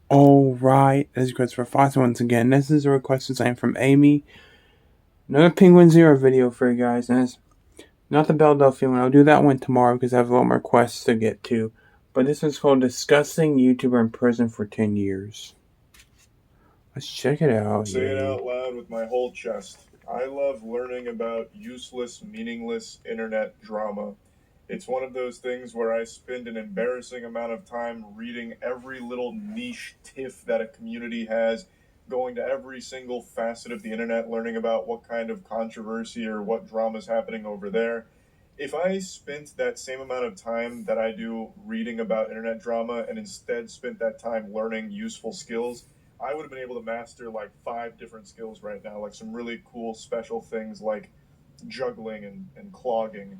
Alright, this is Christopher Fox once again. This is a request design from Amy. Another penguinz0 video for you guys, and it's not the Philadelphia one. I'll do that one tomorrow because I have a lot more requests to get to. But this one's called Discussing YouTuber in Prison for 10 Years. Let's check it out. Say it out loud with my whole chest. I love learning about useless, meaningless internet drama. It's one of those things where I spend an embarrassing amount of time reading every little niche tiff that a community has, going to every single facet of the internet, learning about what kind of controversy or what drama is happening over there. If I spent that same amount of time that I do reading about internet drama and instead spent that time learning useful skills, I would have been able to master like 5 different skills right now, like some really cool special things like juggling and clogging.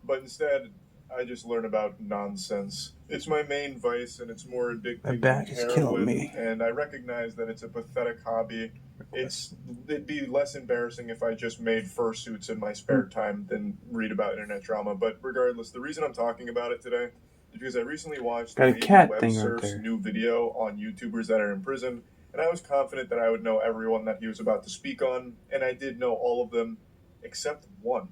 But instead, I just learn about nonsense. It's my main vice, and it's more addicting My back than is killing heroin, me. and I recognize that it's a pathetic hobby. It'd be less embarrassing if I just made fursuits in my spare time than read about internet drama. But regardless, the reason I'm talking about it today is because I recently watched Got a Maybe cat Web thing right Surf's there. new video on YouTubers that are in prison, and I was confident that I would know everyone that he was about to speak on, and I did know all of them except one.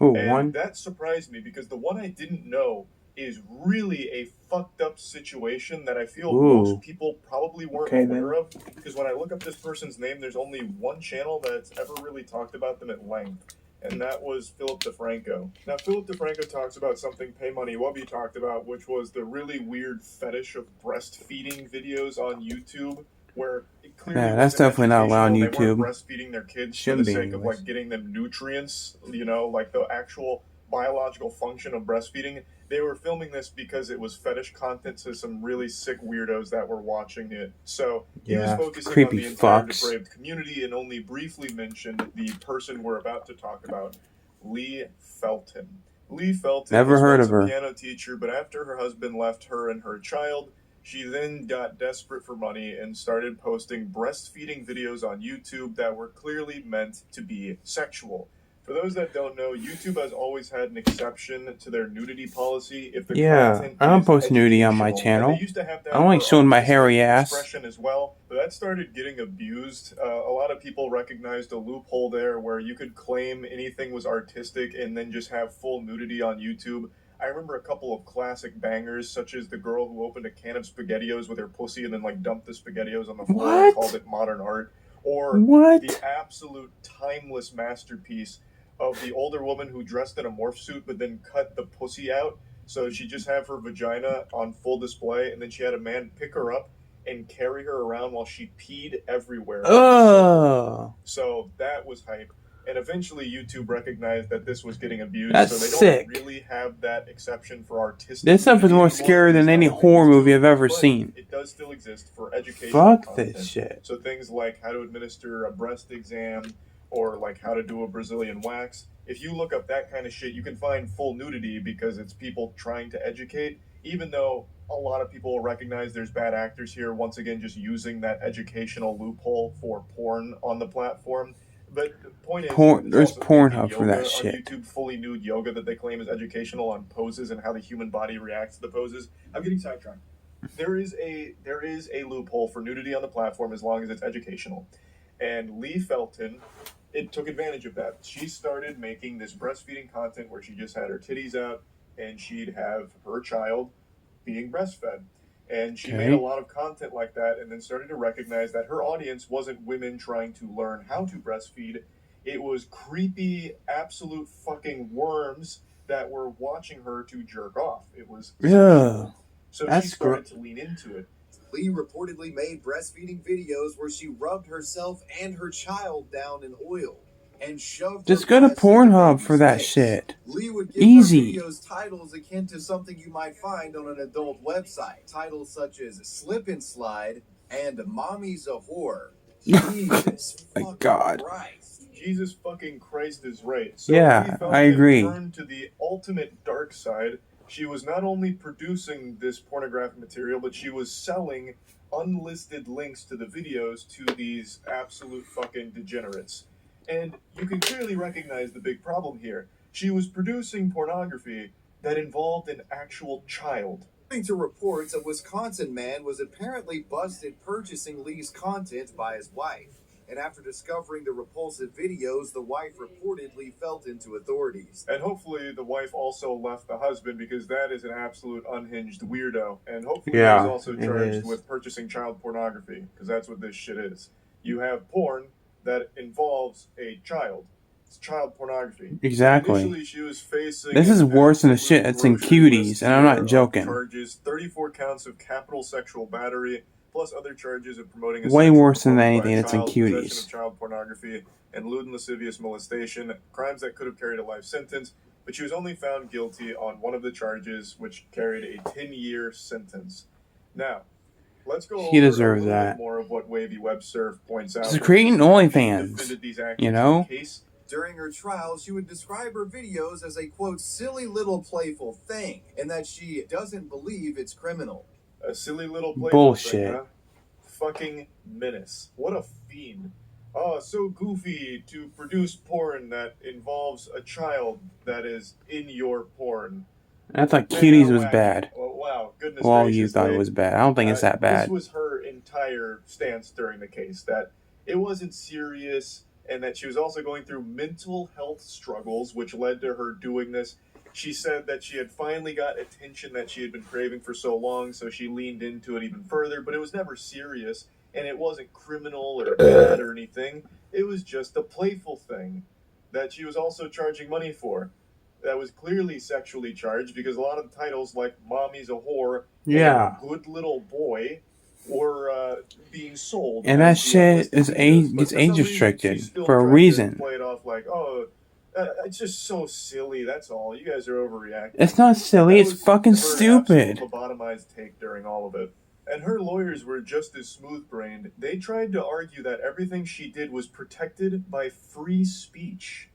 Ooh, And one? that surprised me because the one I didn't know is really a fucked up situation that I feel most people probably weren't aware of. Because when I look up this person's name, there's only one channel that's ever really talked about them at length, and that was Philip DeFranco. Now, Philip DeFranco talks about something Pay Money Wubby talked about, which was the really weird fetish of breastfeeding videos on YouTube, where it clearly that's definitely not allowed on educational. They weren't YouTube. breastfeeding their kids for Shouldn't the be, sake of anyways. like getting them nutrients, you know, like the actual biological function of breastfeeding. They were filming this because it was fetish content to some really sick weirdos that were watching it. So he was focusing on the entire depraved community and only briefly mentioned the person we're about to talk about, Lee Felton. Lee Felton Never heard was of her. a piano teacher, but after her husband left her and her child, she then got desperate for money and started posting breastfeeding videos on YouTube that were clearly meant to be sexual. For those that don't know, YouTube has always had an exception to their nudity policy if the content I don't is post nudity on my educational. channel. And they used to have that I'm only for showing my artistic hairy ass. expression as well, but that started getting abused. A lot of people recognized a loophole there where you could claim anything was artistic and then just have full nudity on YouTube. I remember a couple of classic bangers, such as the girl who opened a can of SpaghettiOs with her pussy and then like dumped the SpaghettiOs on the floor and called it modern art, or the absolute timeless masterpiece of the older woman who dressed in a morph suit but then cut the pussy out, so she just have her vagina on full display, and then she had a man pick her up and carry her around while she peed everywhere. So that was hype. And eventually YouTube recognized that this was getting abused, so they don't really have that exception for artistic. This stuff is more scary than any horror movie I've ever seen. It does still exist for educational content. This shit. So things like how to administer a breast exam, or like how to do a Brazilian wax. If you look up that kind of shit, you can find full nudity because it's people trying to educate, even though a lot of people recognize there's bad actors here, once again just using that educational loophole for porn on the platform. But the point is, there's Pornhub for that shit. On YouTube, fully nude yoga that they claim is educational on poses and how the human body reacts to the poses. I'm getting sidetracked. There is a loophole for nudity on the platform as long as it's educational. And Lee Felton, it took advantage of that. She started making this breastfeeding content where she just had her titties out and she'd have her child being breastfed. And she made a lot of content like that and then started to recognize that her audience wasn't women trying to learn how to breastfeed. It was creepy, absolute fucking worms that were watching her to jerk off. It was sexual. So she started to lean into it. Lee reportedly made breastfeeding videos where she rubbed herself and her child down in oil and shoved. Just go to Pornhub for that shit. Lee would give Easy. her videos titles akin to something you might find on an adult website. Titles such as Slip and Slide and Mommy's a Whore. Jesus my God. Christ. Jesus fucking Christ is right. So yeah, I agree. Turned to the ultimate dark side. She was not only producing this pornographic material, but she was selling unlisted links to the videos to these absolute fucking degenerates. And you can clearly recognize the big problem here. She was producing pornography that involved an actual child. According to reports, a Wisconsin man was apparently busted purchasing Lee's content by his wife. And after discovering the repulsive videos, the wife reportedly felt into authorities. And hopefully the wife also left the husband, because that is an absolute unhinged weirdo. And hopefully he's also charged with purchasing child pornography, because that's what this shit is. You have porn that involves a child. It's child pornography. Exactly. Initially, she was facing this is worse than the shit that's in Cuties, and I'm not joking. Charges, 34 counts of capital sexual battery, plus other charges of promoting way worse than anything that's in Cuties. Possession of child pornography and lewd and lascivious molestation, crimes that could have carried a life sentence. But she was only found guilty on one of the charges, which carried a 10-year sentence. Now, let's go over a little bit more of what Wavy Web Surf points out. She's creating OnlyFans, you know? During her trial, she would describe her videos as a, quote, silly little playful thing, and that she doesn't believe it's criminal. A silly little playful bullshit thing, huh? Fucking menace. What a fiend. Oh, so goofy to produce porn that involves a child that is in your porn. I thought Cuties was bad. Oh, wow, goodness well, gracious, you thought it was bad. I don't think it's that bad. This was her entire stance during the case, that it wasn't serious, and that she was also going through mental health struggles, which led to her doing this. She said that she had finally got attention that she had been craving for so long, so she leaned into it even further, but it was never serious, and it wasn't criminal or bad or anything. It was just a playful thing that she was also charging money for. That was clearly sexually charged, because a lot of the titles, like Mommy's a Whore, yeah, and Good Little Boy, were being sold. And that shit is gets age restricted for a reason. Play it off like, oh, it's just so silly. That's all. You guys are overreacting. It's not silly. It's fucking stupid. Lobotomized take during all of it. And her lawyers were just as smooth-brained. They tried to argue that everything she did was protected by free speech.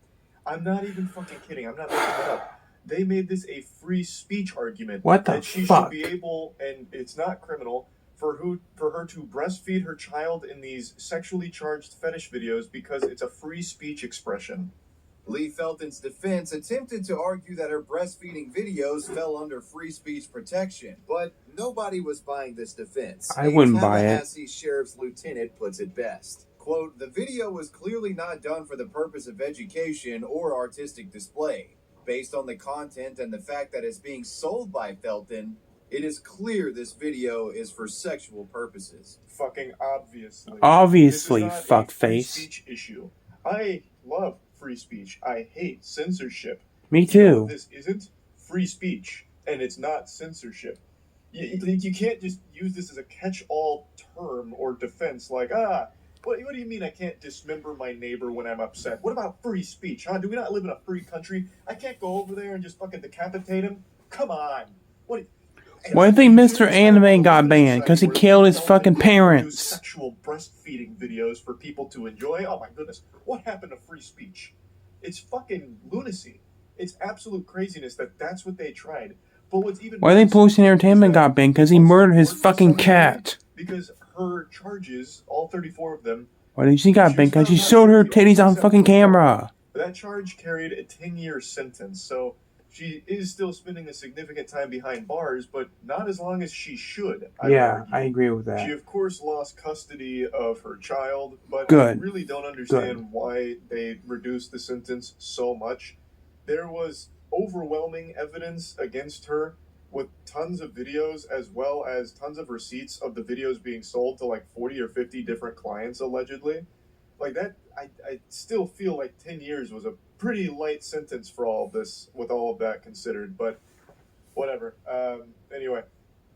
I'm not even fucking kidding. I'm not making that up. They made this a free speech argument. What the that she fuck? should be able, and it's not criminal, for her to breastfeed her child in these sexually charged fetish videos, because it's a free speech expression. Lee Felton's defense attempted to argue that her breastfeeding videos fell under free speech protection, but nobody was buying this defense. I wouldn't buy it. Tallahassee Sheriff's lieutenant puts it best. Quote, the video was clearly not done for the purpose of education or artistic display. Based on the content and the fact that it's being sold by Felton, it is clear this video is for sexual purposes. Fucking obviously. Obviously, this is not fuckface. a free speech issue. I love free speech. I hate censorship. Me too. You know, this isn't free speech, and it's not censorship. You can't just use this as a catch-all term or defense, like, what do you mean I can't dismember my neighbor when I'm upset? What about free speech, huh? Do we not live in a free country? I can't go over there and just fucking decapitate him? Come on. Why do you think Mr. Anime got banned? Because he killed his fucking parents. Sexual breastfeeding videos for people to enjoy? Oh my goodness. What happened to free speech? It's fucking lunacy. It's absolute craziness that that's what they tried. But what's even Why do you think Pollution Entertainment got banned? Because he murdered his fucking cat. Because her charges, all 34 of them... Why did she got banned? Because she showed her titties on fucking camera. That charge carried a 10-year sentence, so she is still spending a significant time behind bars, but not as long as she should. I agree with that. She, of course, lost custody of her child, but I really don't understand why they reduced the sentence so much. There was overwhelming evidence against her, with tons of videos as well as tons of receipts of the videos being sold to like 40 or 50 different clients, allegedly. Like that, I still feel like 10 years was a pretty light sentence for all of this, with all of that considered, but whatever. Anyway,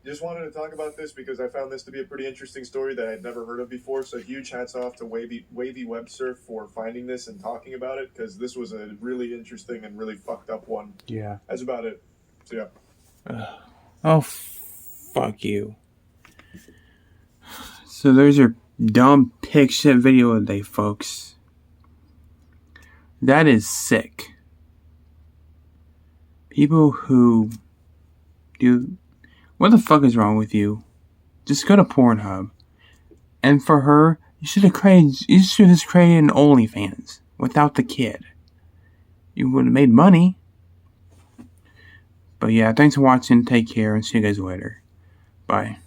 just wanted to talk about this because I found this to be a pretty interesting story that I'd never heard of before, so huge hats off to Wavy Web Surf for finding this and talking about it, because this was a really interesting and really fucked up one. Yeah. That's about it. So yeah. Oh, fuck you. So there's your dumb pig shit video of the day, folks. That is sick. People who do... What the fuck is wrong with you? Just go to Pornhub. And for her, you should have created an OnlyFans without the kid. You would have made money. But yeah, thanks for watching. Take care and see you guys later. Bye.